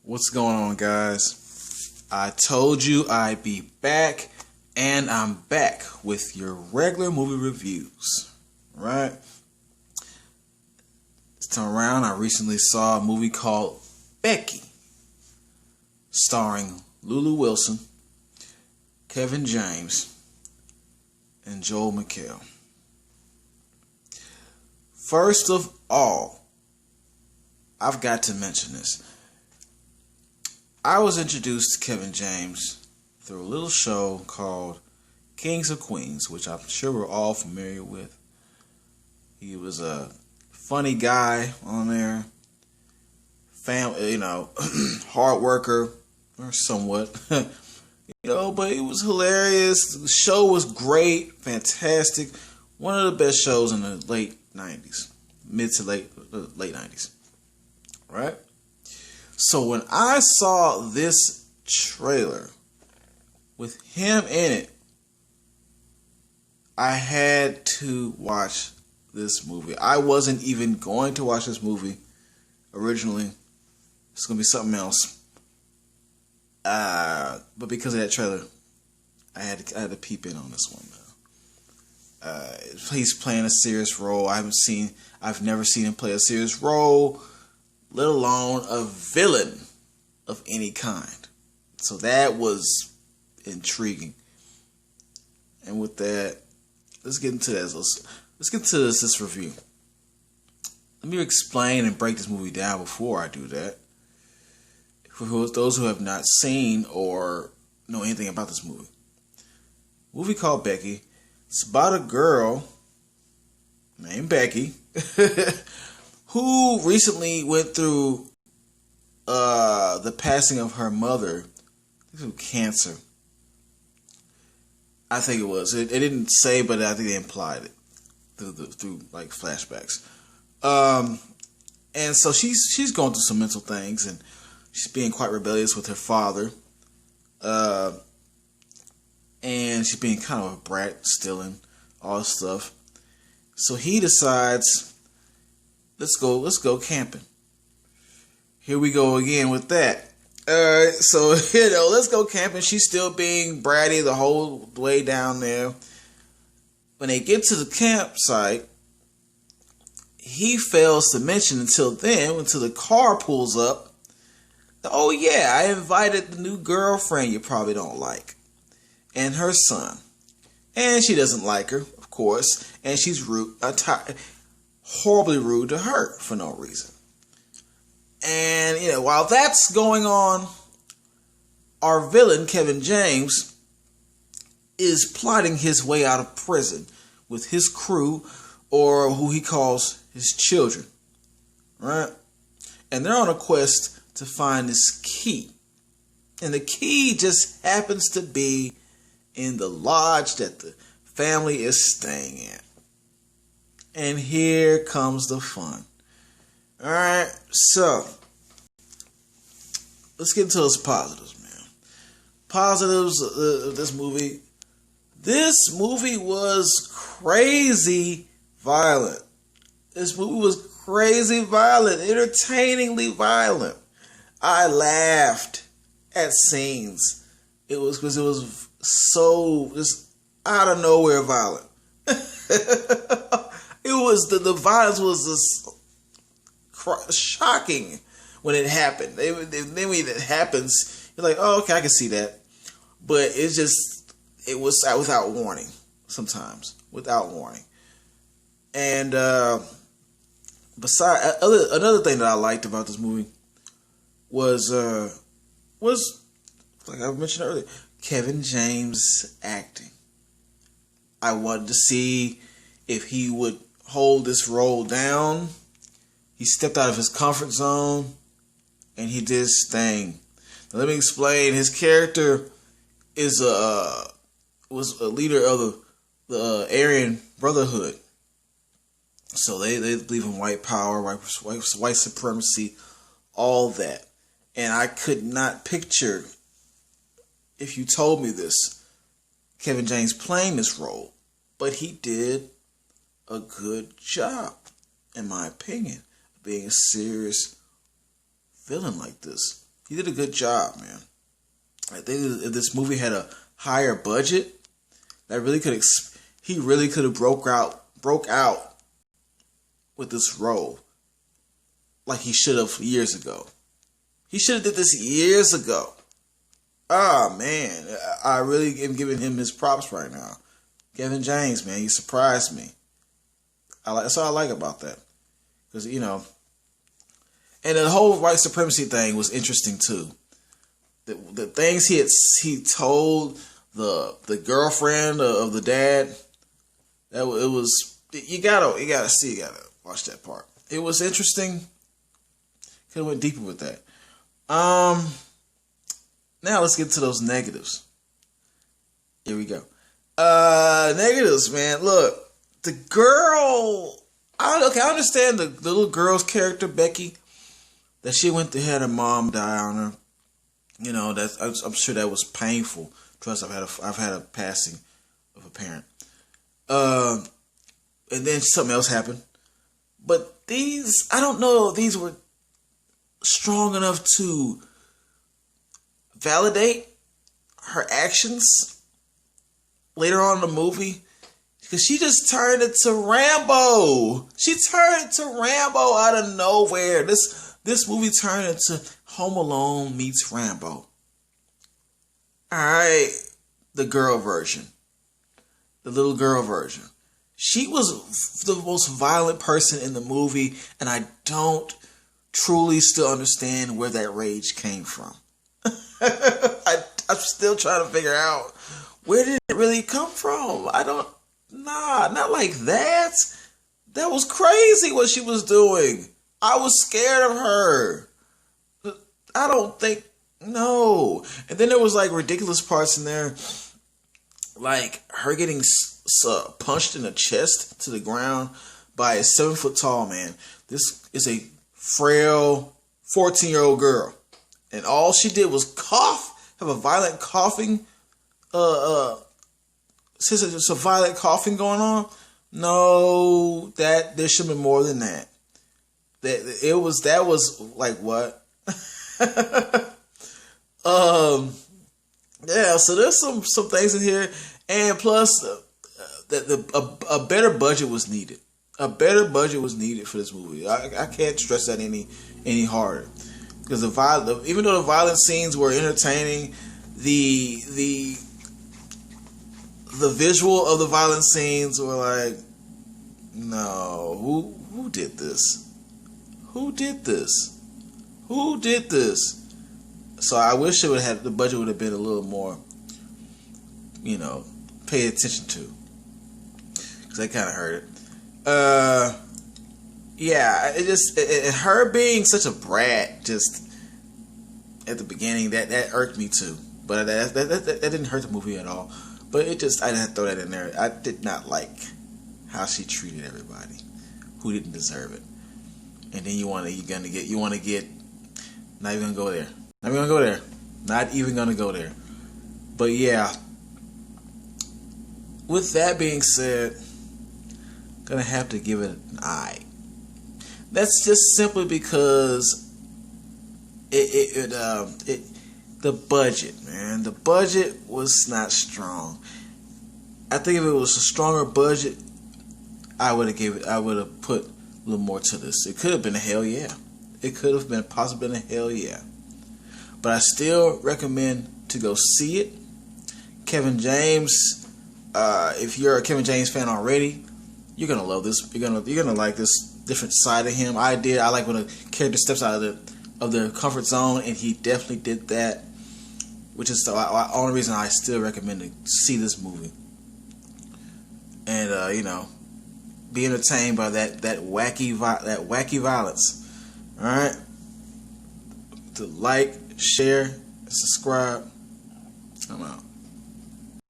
What's going on, guys? I told you I'd be back, and I'm back with your regular movie reviews, right? This time around, I recently saw a movie called Becky, starring Lulu Wilson, Kevin James, and Joel McHale. First of all, I've got to mention this. I was introduced to Kevin James through a little show called Kings of Queens, which I'm sure we're all familiar with. He was a funny guy on there, hard worker, or somewhat, but it was hilarious. The show was great, fantastic, one of the best shows in the late 90s, mid to late 90s, right? So when I saw this trailer with him in it, I had to watch this movie. I wasn't even going to watch this movie originally. It's going to be something else. But because of that trailer, I had to peep in on this one, man. He's playing a serious role. I've never seen him play a serious role, let alone a villain of any kind. So that was intriguing. And with that, let's get into this. Let's get into this review. Let me explain and break this movie down before I do that. For those who have not seen or know anything about this movie. Movie called Becky. It's about a girl named Becky who recently went through the passing of her mother through cancer. I think it was. It didn't say, but I think they implied it through like flashbacks. And so she's going through some mental things, and she's being quite rebellious with her father. And she's being kind of a brat, stealing all this stuff. So he decides, let's go camping. Here we go again with that. So let's go camping. She's still being bratty the whole way down there. When they get to the campsite, he fails to mention until the car pulls up. Oh yeah, I invited the new girlfriend you probably don't like, and her son, and she doesn't like her, of course, and she's horribly rude to her for no reason. And while that's going on, our villain Kevin James is plotting his way out of prison with his crew, or who he calls his children, right? And they're on a quest to find this key. And the key just happens to be in the lodge that the family is staying at. And here comes the fun. Alright, so let's get into those positives, man. Positives of this movie. This movie was crazy violent. This movie was crazy violent, entertainingly violent. I laughed at scenes. It was because it was so just out of nowhere violent. It was the violence was just shocking when it happened. Then when it happens, you're like, oh, okay, I can see that. But it was without warning. Sometimes without warning. And another thing that I liked about this movie was like I mentioned earlier, Kevin James' acting. I wanted to see if he would hold this role down. He stepped out of his comfort zone, and he did his thing. Now, let me explain. His character was a leader of the Aryan Brotherhood. So they believe in white power, white supremacy, all that. And I could not picture, if you told me this, Kevin James playing this role. But he did a good job, in my opinion, of being a serious villain like this. He did a good job, man. I think if this movie had a higher budget, that really could he really could have broke out with this role like he should have years ago. He should have did this years ago. Ah, man, I really am giving him his props right now. Kevin James, man, you surprised me. That's all I like about that. Because, you know, and the whole white supremacy thing was interesting too. The things he told the girlfriend of the dad, you gotta watch that part. It was interesting. Could have went deeper with that. Now let's get to those negatives. Here we go. Negatives, man. Look, the girl. I understand the little girl's character, Becky, that she had her mom die on her. You know, I'm sure that was painful. Plus, I've had a passing of a parent. And then something else happened. But I don't know if these were strong enough to validate her actions later on in the movie. Because she just turned into Rambo. She turned into Rambo out of nowhere. This movie turned into Home Alone meets Rambo. Alright, the girl version. The little girl version. She was the most violent person in the movie, and I don't truly still understand where that rage came from. I'm still trying to figure out, where did it really come from? Not like that. That was crazy what she was doing. I was scared of her. I don't think, no. And then there was like ridiculous parts in there, like her getting punched in the chest to the ground by a 7-foot tall man. This is a frail 14-year-old girl, and all she did was cough, have a violent coughing. Since there's a violent coughing going on, no, that there should be more than that. That was like what? Yeah. So there's some things in here, and plus, a better budget was needed. A better budget was needed for this movie. I can't stress that any harder, because even though the violent scenes were entertaining, the visual of the violent scenes were like, no, who did this? Who did this? Who did this? So I wish the budget would have been a little more, pay attention to, because I kind of heard it. Yeah, her being such a brat just at the beginning, that irked me too. But that didn't hurt the movie at all. But I didn't throw that in there. I did not like how she treated everybody who didn't deserve it. And then not even gonna go there. Not even gonna go there. But yeah. With that being said, gonna have to give it an I. That's just simply because the budget, man. The budget was not strong. I think if it was a stronger budget, I would have put a little more to this. It could have been a hell yeah. It could have been possibly been a hell yeah. But I still recommend to go see it. Kevin James, if you're a Kevin James fan already, you're gonna love this. You're gonna like this different side of him. I like when a character steps out of their comfort zone, and he definitely did that. Which is the only reason I still recommend to see this movie. And be entertained by that wacky violence. All right. To like, share, subscribe. I'm out.